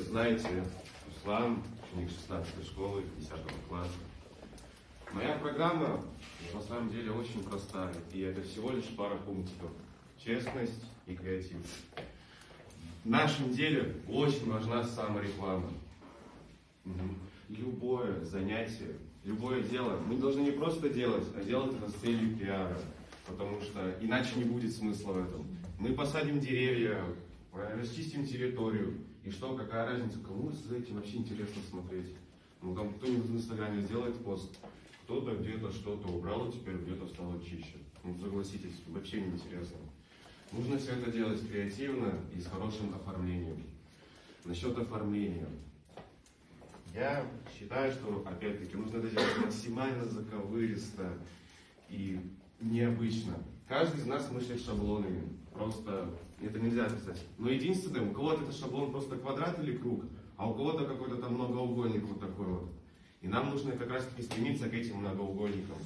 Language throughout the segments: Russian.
знаете, Руслан, ученик 16-й школы, 10 класса. Моя программа на самом деле очень простая, и это всего лишь пара пунктиков. Честность и креатив. В нашем деле очень важна самореклама. Любое занятие, любое дело мы должны не просто делать, а делать это с целью пиара. Потому что иначе не будет смысла в этом. Мы посадим деревья, расчистим территорию. И что, какая разница, кому за этим вообще интересно смотреть? Ну там кто-нибудь в Инстаграме сделает пост, кто-то где-то что-то убрал, и теперь где-то стало чище. Ну согласитесь, вообще не интересно. Нужно все это делать креативно и с хорошим оформлением. Насчет оформления. Я считаю, что, опять-таки, нужно это делать максимально заковыристо и необычно. Каждый из нас мыслит шаблонами. Просто это нельзя описать. Но единственное, у кого-то это шаблон просто квадрат или круг, а у кого-то какой-то там многоугольник вот такой вот. И нам нужно как раз таки стремиться к этим многоугольникам.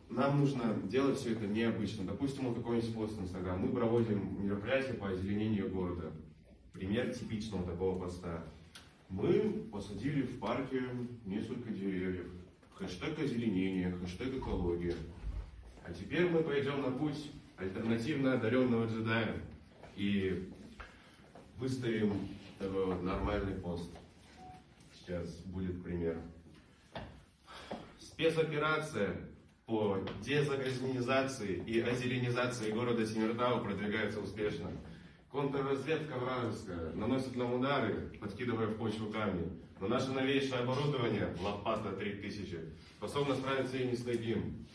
Нам нужно делать все это необычно. Допустим, вот какой-нибудь пост в Инстаграм. Мы проводим мероприятие по озеленению города. Пример типичного такого поста. Мы посадили в парке несколько деревьев. Хэштег озеленение, хэштег экология. А теперь мы пойдем на путь альтернативно одаренного джедая и выставим такой вот нормальный пост. Сейчас будет пример. Спецоперация по дезагрязнизации и озеленизации города Темиртау продвигается успешно. Контрразведка вражеская наносит нам удары, подкидывая в почву камни. Но наше новейшее оборудование, лопата 3000, способно справиться и не с таким.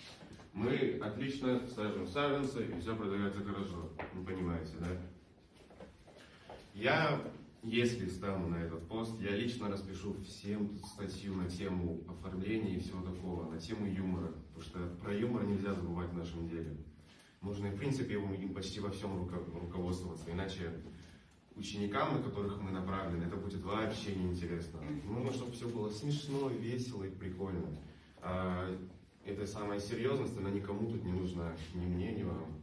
Мы отлично сажем саженцы, и все продвигается хорошо. Вы понимаете, да? Я, если стану на этот пост, я лично распишу всем статью на тему оформления и всего такого, на тему юмора. Потому что про юмор нельзя забывать в нашем деле. Нужно, в принципе, им почти во всем руководствоваться. Иначе ученикам, на которых мы направлены, это будет вообще неинтересно. Нужно, чтобы все было смешно, весело и прикольно. А эта самая серьезность, она никому тут не нужна, ни мне, ни вам.